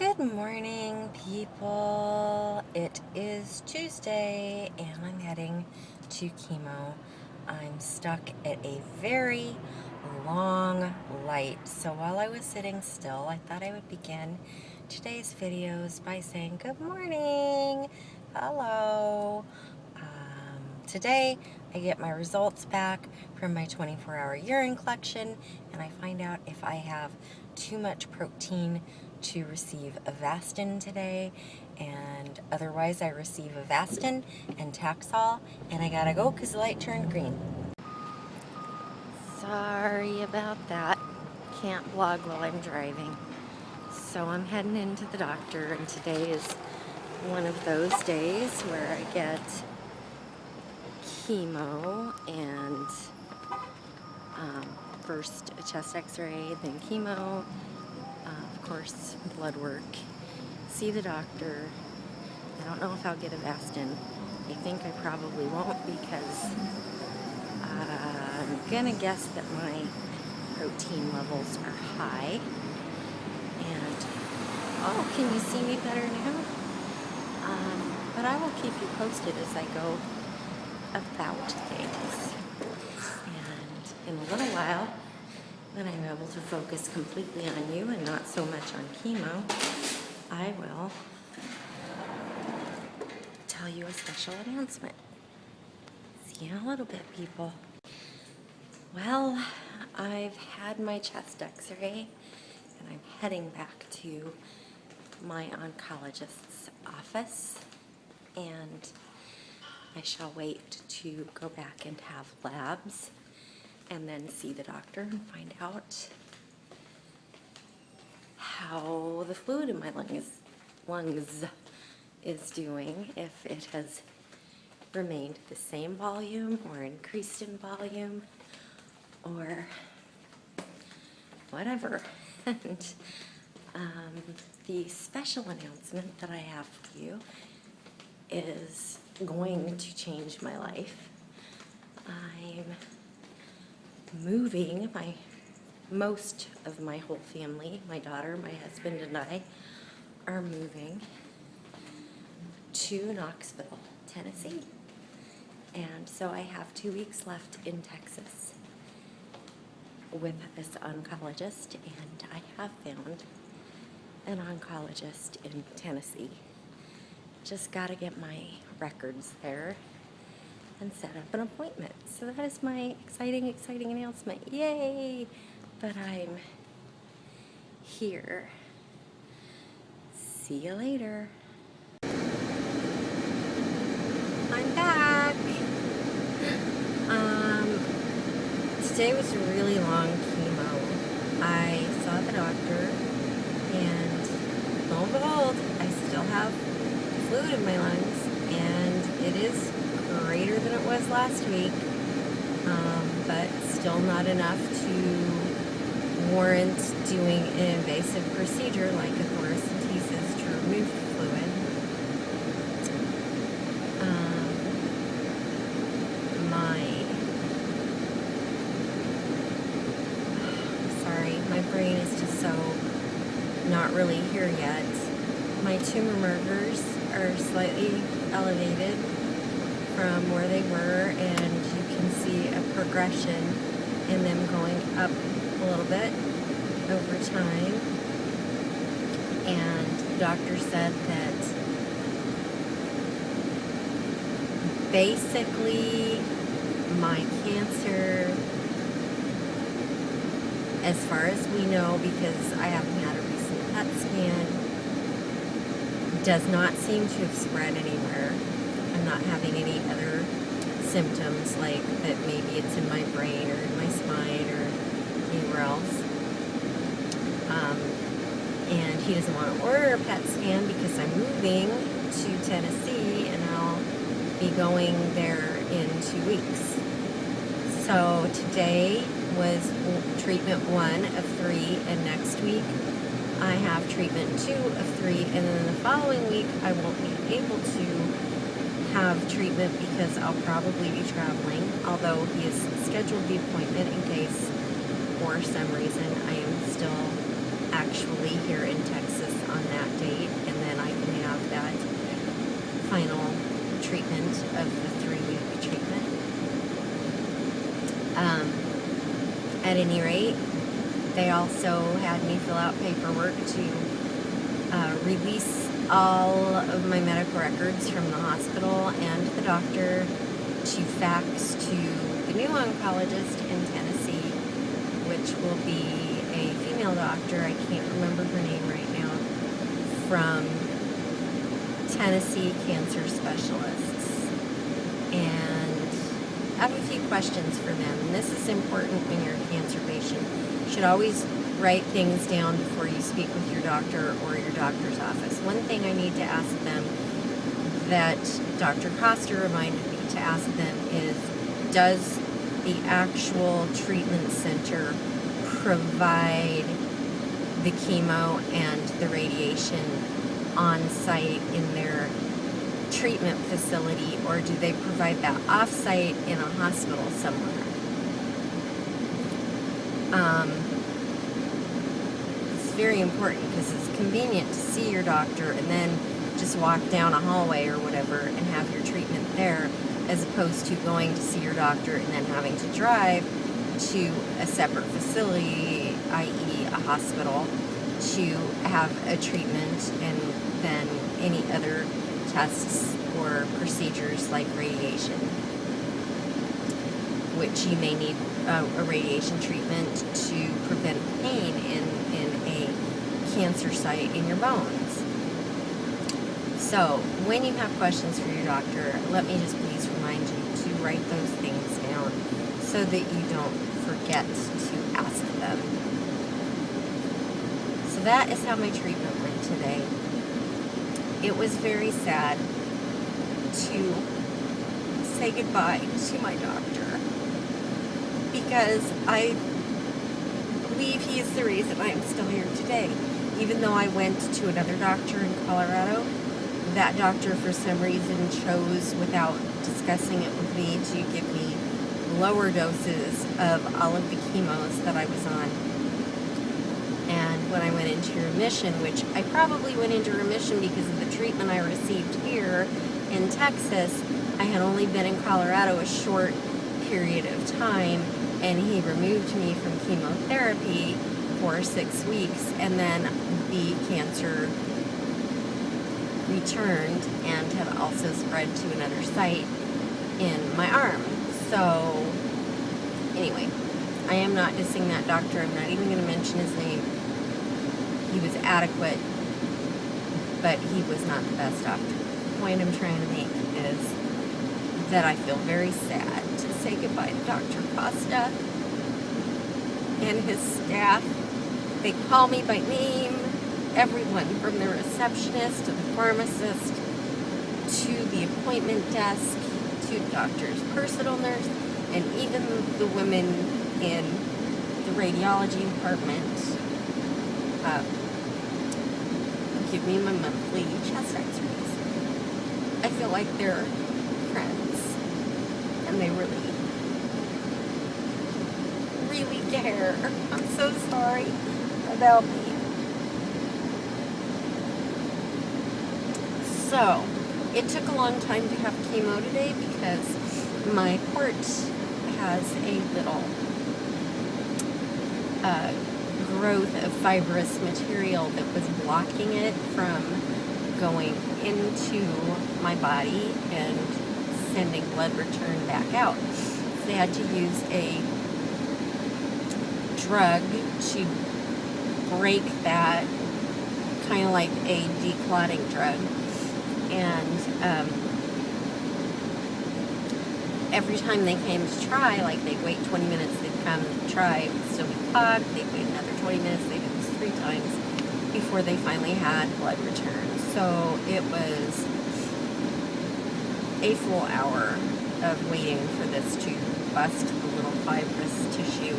Good morning, people. It is Tuesday and I'm heading to chemo. I'm stuck at a very long light. So while I was sitting still, I thought I would begin today's videos by saying good morning. Hello. Today I get my results back from my 24-hour urine collection and I find out if I have too much protein to receive Avastin today, and otherwise I receive Avastin and Taxol, and I gotta go because the light turned green. Sorry about that. Can't vlog while I'm driving. So I'm heading into the doctor, and today is one of those days where I get chemo and first a chest x-ray, then chemo, of course blood work, see the doctor. I don't know if I'll get Avastin. I think I probably won't because I'm gonna guess that my protein levels are high. And oh, can you see me better now? But I will keep you posted as I go about things. And in a little while, when I'm able to focus completely on you and not so much on chemo, I will tell you a special announcement. See you in a little bit, people. Well, I've had my chest x-ray and I'm heading back to my oncologist's office, and I shall wait to go back and have labs and then see the doctor and find out how the fluid in my lungs is doing, if it has remained the same volume or increased in volume or whatever. And the special announcement that I have for you is going to change my life. I'm moving most of my whole family, my daughter, my husband, and I are moving to Knoxville, Tennessee. And so I have 2 weeks left in Texas with this oncologist, and I have found an oncologist in Tennessee. Just gotta get my records there and set up an appointment. So that is my exciting announcement. Yay! But I'm here. See you later. I'm back. Today was a really long chemo. I saw the doctor, and lo and behold, I still have fluid in my lungs, and it is greater than it was last week, but still not enough to warrant doing an invasive procedure like a thoracentesis to remove the fluid. My brain is just so not really here yet. My tumor markers are slightly elevated from where they were, and you can see a progression in them going up a little bit over time. And the doctor said that basically my cancer, as far as we know, because I haven't had a recent PET scan, does not seem to have spread anywhere. I'm not having any other symptoms, like that maybe it's in my brain or in my spine or anywhere else. And he doesn't want to order a PET scan because I'm moving to Tennessee and I'll be going there in 2 weeks. So today was treatment 1 of 3, and next week I have treatment 2 of 3, and then the following week I won't be able to have treatment because I'll probably be traveling, although he has scheduled the appointment in case for some reason I am still actually here in Texas on that date, and then I can have that final treatment of the 3-week treatment. At any rate, they also had me fill out paperwork to release all of my medical records from the hospital and the doctor to fax to the new oncologist in Tennessee, which will be a female doctor. I can't remember her name right now, from Tennessee Cancer Specialists. And I have a few questions for them. And this is important when you're a cancer patient. You should always write things down before you speak with your doctor or your doctor's office. One thing I need to ask them that Dr. Costa reminded me to ask them is, does the actual treatment center provide the chemo and the radiation on site in their treatment facility, or do they provide that off-site in a hospital somewhere? It's very important because it's convenient to see your doctor and then just walk down a hallway or whatever and have your treatment there, as opposed to going to see your doctor and then having to drive to a separate facility, i.e. a hospital, to have a treatment and then any other tests or procedures like radiation, which you may need a radiation treatment to prevent pain in a cancer site in your bones. So when you have questions for your doctor, let me just please remind you to write those things down so that you don't forget to ask them. So that is how my treatment went today. It was very sad to say goodbye to my doctor, because I believe he is the reason I am still here today. Even though I went to another doctor in Colorado, that doctor for some reason chose, without discussing it with me, to give me lower doses of all of the chemos that I was on. And when I went into remission, which I probably went into remission because of the treatment I received here in Texas, I had only been in Colorado a short period of time, and he removed me from chemotherapy for 6 weeks, and then the cancer returned and had also spread to another site in my arm. So anyway, I am not dissing that doctor. I'm not even going to mention his name. He was adequate, but he was not the best doctor. The point I'm trying to make is that I feel very sad to say goodbye to Dr. Costa and his staff. They call me by name. Everyone from the receptionist to the pharmacist to the appointment desk to the doctor's personal nurse, and even the women in the radiology department give me my monthly chest x-rays. I feel like they're friends, and they really, really care. I'm so sorry about me. So, it took a long time to have chemo today because my port has a little growth of fibrous material that was blocking it from going into my body and sending blood return back out. So they had to use a drug to break that, kind of like a declotting drug. And every time they came to try, like they'd wait 20 minutes, they'd come try, it would still be clogged, they'd wait another 20 minutes, they'd do this 3 times before they finally had blood return. So it was a full hour of waiting for this to bust the little fibrous tissue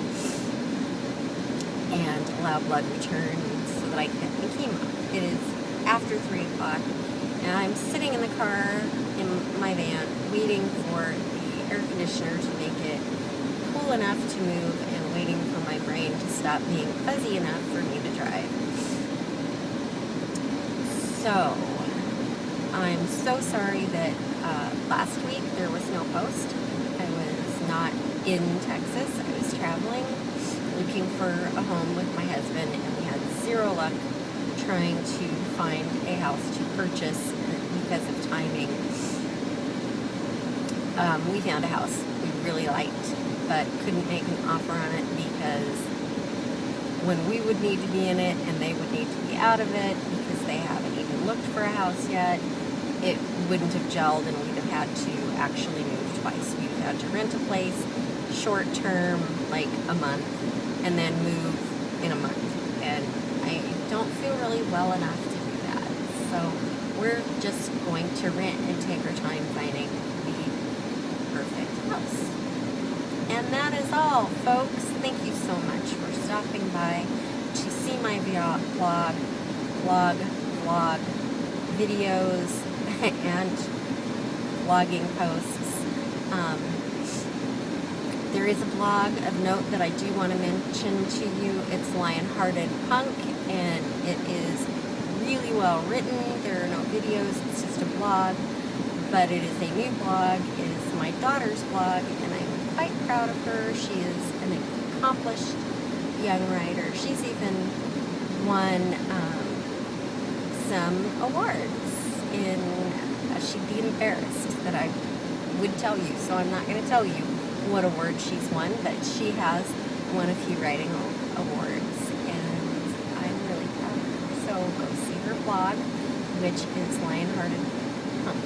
and allow blood return so that I could get the chemo. It is after 3 o'clock. And I'm sitting in the car in my van waiting for the air conditioner to make it cool enough to move and waiting for my brain to stop being fuzzy enough for me to drive. So, I'm so sorry that last week there was no post. I was not in Texas. I was traveling, looking for a home with my husband, and we had zero luck trying to find a house to purchase because of timing. We found a house we really liked, but couldn't make an offer on it because when we would need to be in it and they would need to be out of it because they haven't even looked for a house yet, it wouldn't have gelled, and we'd have had to actually move twice. We'd have had to rent a place short term, like a month, and then move in a month. And I don't feel really well enough to do that. So we're just going to rent and take our time finding the perfect house. And that is all, folks. Thank you so much for stopping by to see my vlog, videos, and vlogging posts. There is a blog of note that I do want to mention to you. It's Lionhearted Punk, and it is really well written. There are no videos, it's just a blog, but it is a new blog. It is my daughter's blog, and I'm quite proud of her. She is an accomplished young writer. She's even won some awards in, she'd be embarrassed that I would tell you, so I'm not going to tell you what award she's won, but she has won a few writing awards, and I'm really proud of her. So go see her blog, which is Lionhearted Punk,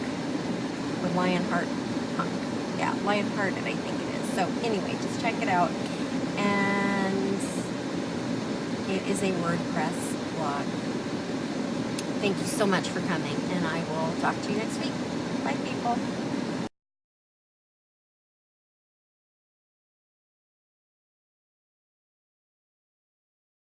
or Lionheart Punk. Yeah, Lionhearted, I think it is. So anyway, just check it out, and it is a WordPress blog. Thank you so much for coming, and I will talk to you next week. Bye, people.